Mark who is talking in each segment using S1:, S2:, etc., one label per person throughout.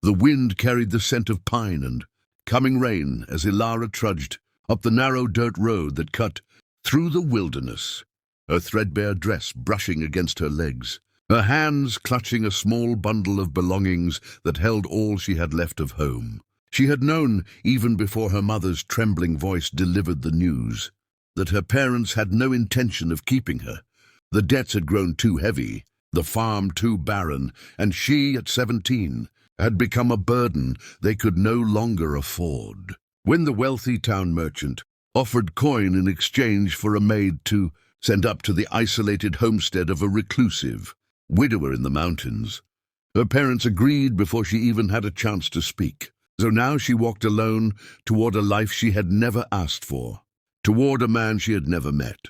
S1: The wind carried the scent of pine and coming rain as Elara trudged up the narrow dirt road that cut through the wilderness, her threadbare dress brushing against her legs, her hands clutching a small bundle of belongings that held all she had left of home. She had known, even before her mother's trembling voice delivered the news, that her parents had no intention of keeping her. The debts had grown too heavy, the farm too barren, and she, at 17, had become a burden they could no longer afford. When the wealthy town merchant offered coin in exchange for a maid to send up to the isolated homestead of a reclusive widower in the mountains, her parents agreed before she even had a chance to speak. So now she walked alone toward a life she had never asked for, toward a man she had never met,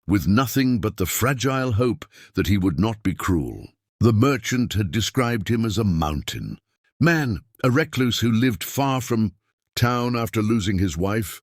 S1: with nothing but the fragile hope that he would not be cruel. The merchant had described him as a mountain man, a recluse who lived far from town after losing his wife,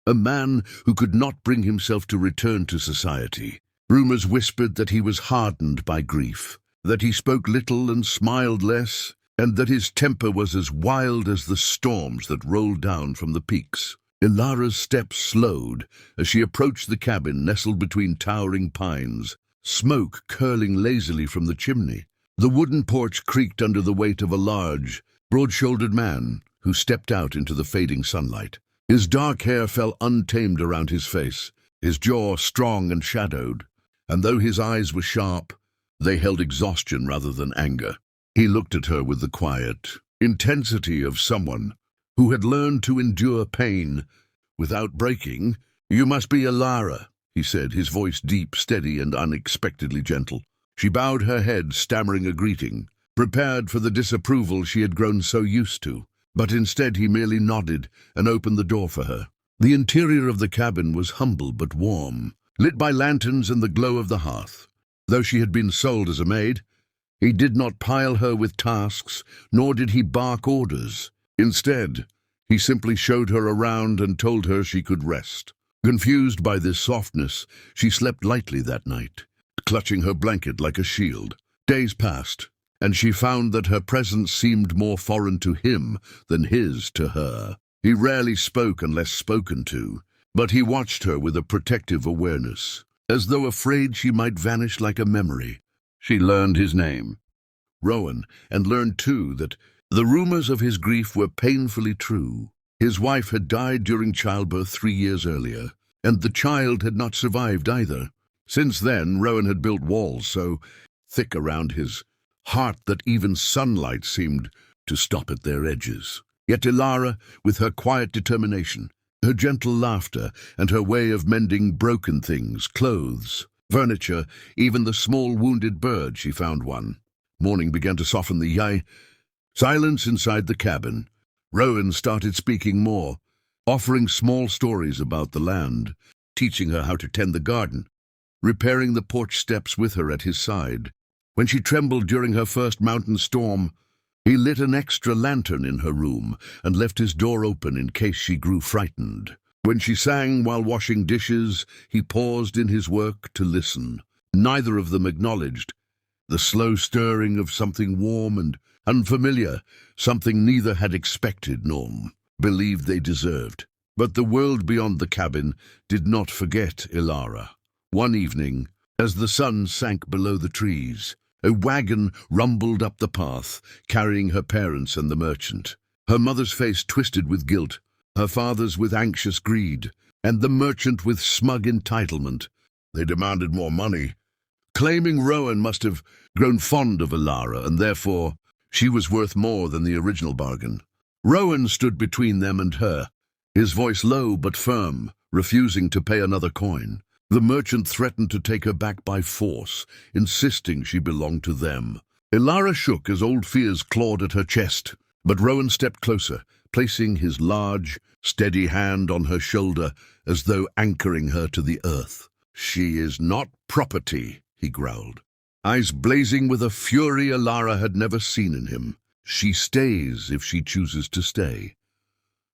S1: a man who could not bring himself to return to society. Rumors whispered that he was hardened by grief, that he spoke little and smiled less, and that his temper was as wild as the storms that rolled down from the peaks. Elara's steps slowed as she approached the cabin nestled between towering pines, smoke curling lazily from the chimney. The wooden porch creaked under the weight of a large, broad-shouldered man who stepped out into the fading sunlight. His dark hair fell untamed around his face, his jaw strong and shadowed, and though his eyes were sharp, they held exhaustion rather than anger. He looked at her with the quiet intensity of someone who had learned to endure pain without breaking. "You must be Elara," he said, his voice deep, steady, and unexpectedly gentle. She bowed her head, stammering a greeting, prepared for the disapproval she had grown so used to. But instead he merely nodded and opened the door for her. The interior of the cabin was humble but warm, lit by lanterns and the glow of the hearth. Though she had been sold as a maid, he did not pile her with tasks, nor did he bark orders. Instead, he simply showed her around and told her she could rest. Confused by this softness, she slept lightly that night, clutching her blanket like a shield. Days passed, and she found that her presence seemed more foreign to him than his to her. He rarely spoke unless spoken to, but he watched her with a protective awareness, as though afraid she might vanish like a memory. She learned his name, Rowan, and learned too that the rumors of his grief were painfully true. His wife had died during childbirth 3 years earlier, and the child had not survived either. Since then, Rowan had built walls so thick around his heart that even sunlight seemed to stop at their edges. Yet Elara, with her quiet determination, her gentle laughter, and her way of mending broken things, clothes, furniture, even the small wounded bird she found one. Morning began to soften the silence inside the cabin. Rowan started speaking more, offering small stories about the land, teaching her how to tend the garden, repairing the porch steps with her at his side. When she trembled during her first mountain storm, he lit an extra lantern in her room and left his door open in case she grew frightened. When she sang while washing dishes, he paused in his work to listen. Neither of them acknowledged the slow stirring of something warm and unfamiliar, something neither had expected nor believed they deserved. But the world beyond the cabin did not forget Elara. One evening, as the sun sank below the trees, a wagon rumbled up the path, carrying her parents and the merchant. Her mother's face twisted with guilt, her father's with anxious greed, and the merchant with smug entitlement. They demanded more money, claiming Rowan must have grown fond of Elara, and therefore she was worth more than the original bargain. Rowan stood between them and her, his voice low but firm, refusing to pay another coin. The merchant threatened to take her back by force, insisting she belonged to them. Elara shook as old fears clawed at her chest, but Rowan stepped closer, placing his large, steady hand on her shoulder as though anchoring her to the earth. "She is not property," he growled, eyes blazing with a fury Elara had never seen in him. "She stays if she chooses to stay."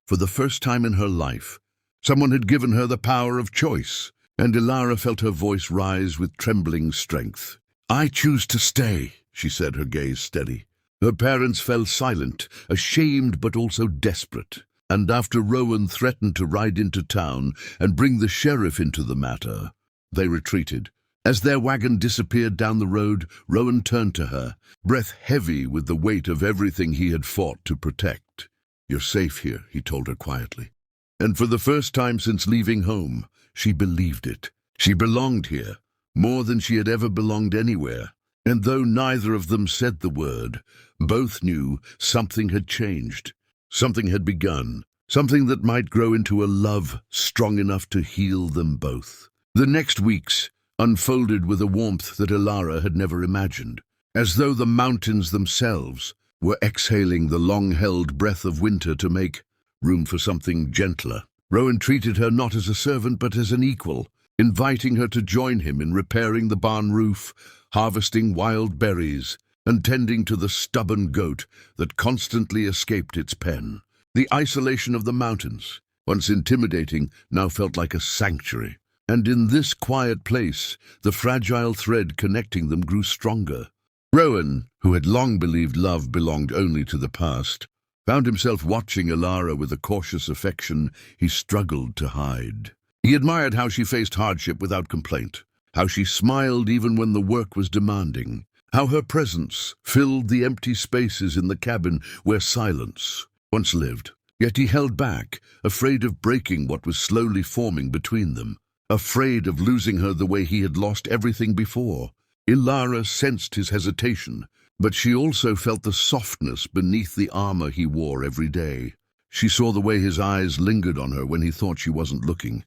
S1: For the first time in her life, someone had given her the power of choice, and Elara felt her voice rise with trembling strength. "I choose to stay," she said, her gaze steady. Her parents fell silent, ashamed but also desperate. And after Rowan threatened to ride into town and bring the sheriff into the matter, they retreated. As their wagon disappeared down the road, Rowan turned to her, breath heavy with the weight of everything he had fought to protect. "You're safe here," he told her quietly. And for the first time since leaving home, she believed it. She belonged here, more than she had ever belonged anywhere. And though neither of them said the word, both knew something had changed. Something had begun, something that might grow into a love strong enough to heal them both. The next weeks unfolded with a warmth that Elara had never imagined, as though the mountains themselves were exhaling the long-held breath of winter to make room for something gentler. Rowan treated her not as a servant but as an equal, inviting her to join him in repairing the barn roof, harvesting wild berries, and tending to the stubborn goat that constantly escaped its pen. The isolation of the mountains, once intimidating, now felt like a sanctuary. And in this quiet place, the fragile thread connecting them grew stronger. Rowan, who had long believed love belonged only to the past, found himself watching Elara with a cautious affection he struggled to hide. He admired how she faced hardship without complaint, how she smiled even when the work was demanding, how her presence filled the empty spaces in the cabin where silence once lived. Yet he held back, afraid of breaking what was slowly forming between them, afraid of losing her the way he had lost everything before. Elara sensed his hesitation, but she also felt the softness beneath the armor he wore every day. She saw the way his eyes lingered on her when he thought she wasn't looking,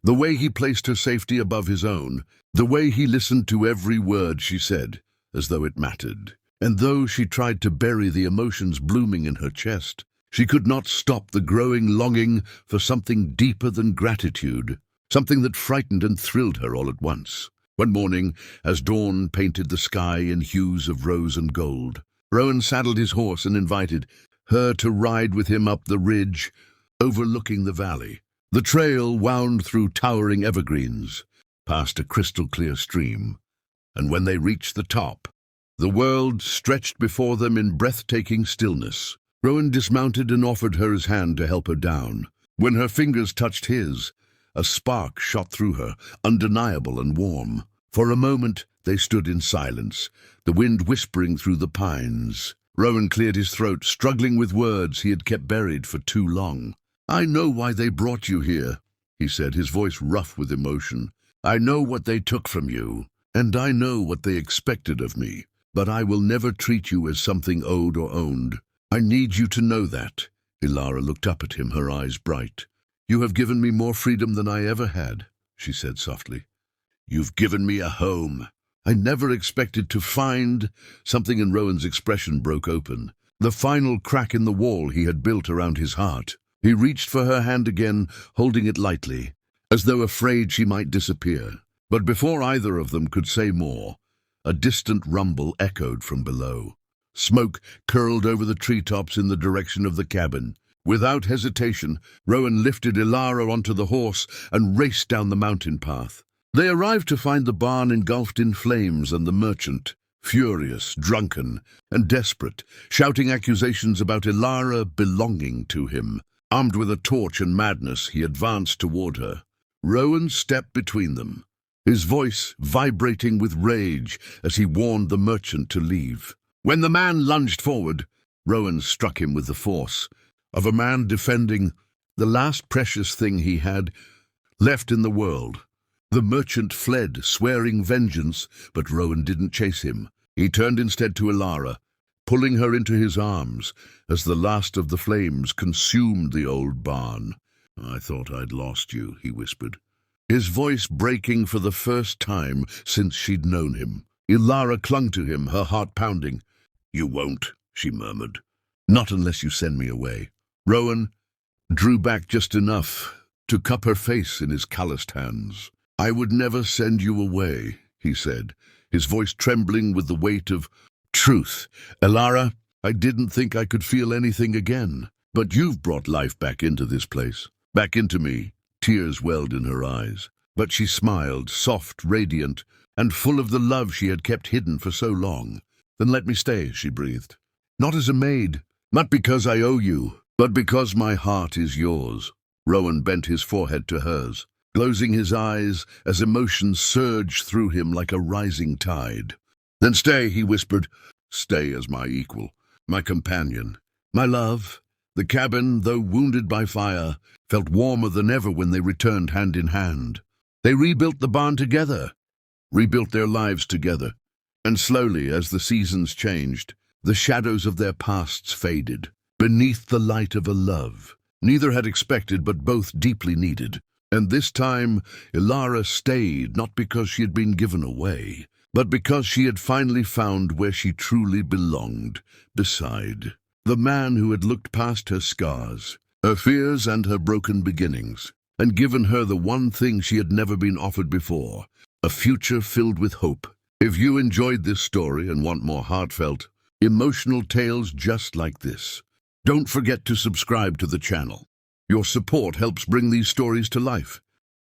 S1: the way he placed her safety above his own, the way he listened to every word she said, as though it mattered. And though she tried to bury the emotions blooming in her chest, she could not stop the growing longing for something deeper than gratitude, something that frightened and thrilled her all at once. One morning, as dawn painted the sky in hues of rose and gold, Rowan saddled his horse and invited her to ride with him up the ridge overlooking the valley. The trail wound through towering evergreens, past a crystal-clear stream, and when they reached the top, the world stretched before them in breathtaking stillness. Rowan dismounted and offered her his hand to help her down. When her fingers touched his, a spark shot through her, undeniable and warm. For a moment, they stood in silence, the wind whispering through the pines. Rowan cleared his throat, struggling with words he had kept buried for too long. "I know why they brought you here," he said, his voice rough with emotion. "I know what they took from you, and I know what they expected of me. But I will never treat you as something owed or owned. I need you to know that." Elara looked up at him, her eyes bright. "You have given me more freedom than I ever had," she said softly. "You've given me a home. I never expected to find—" Something in Rowan's expression broke open, the final crack in the wall he had built around his heart. He reached for her hand again, holding it lightly, as though afraid she might disappear. But before either of them could say more, a distant rumble echoed from below. Smoke curled over the treetops in the direction of the cabin. Without hesitation, Rowan lifted Elara onto the horse and raced down the mountain path. They arrived to find the barn engulfed in flames and the merchant, furious, drunken, and desperate, shouting accusations about Elara belonging to him. Armed with a torch and madness, he advanced toward her. Rowan stepped between them, his voice vibrating with rage as he warned the merchant to leave. When the man lunged forward, Rowan struck him with the force of a man defending the last precious thing he had left in the world. The merchant fled, swearing vengeance, but Rowan didn't chase him. He turned instead to Elara, pulling her into his arms as the last of the flames consumed the old barn. "I thought I'd lost you," he whispered, his voice breaking for the first time since she'd known him. Elara clung to him, her heart pounding. "You won't," she murmured. "Not unless you send me away." Rowan drew back just enough to cup her face in his calloused hands. "I would never send you away," he said, his voice trembling with the weight of truth. "Elara, I didn't think I could feel anything again, but you've brought life back into this place, back into me." Tears welled in her eyes, but she smiled, soft, radiant, and full of the love she had kept hidden for so long. "Then let me stay," she breathed. Not as a maid, not because I owe you, but because my heart is yours." Rowan bent his forehead to hers, closing his eyes as emotion surged through him like a rising tide. "Then stay," he whispered. "Stay as my equal, my companion, my love." The cabin, though wounded by fire, felt warmer than ever when they returned hand in hand. They rebuilt the barn together, rebuilt their lives together, and slowly, as the seasons changed, the shadows of their pasts faded, beneath the light of a love neither had expected but both deeply needed. And this time, Elara stayed, not because she had been given away, but because she had finally found where she truly belonged, beside the man who had looked past her scars, her fears and her broken beginnings, and given her the one thing she had never been offered before, a future filled with hope. If you enjoyed this story and want more heartfelt, emotional tales just like this, don't forget to subscribe to the channel. Your support helps bring these stories to life.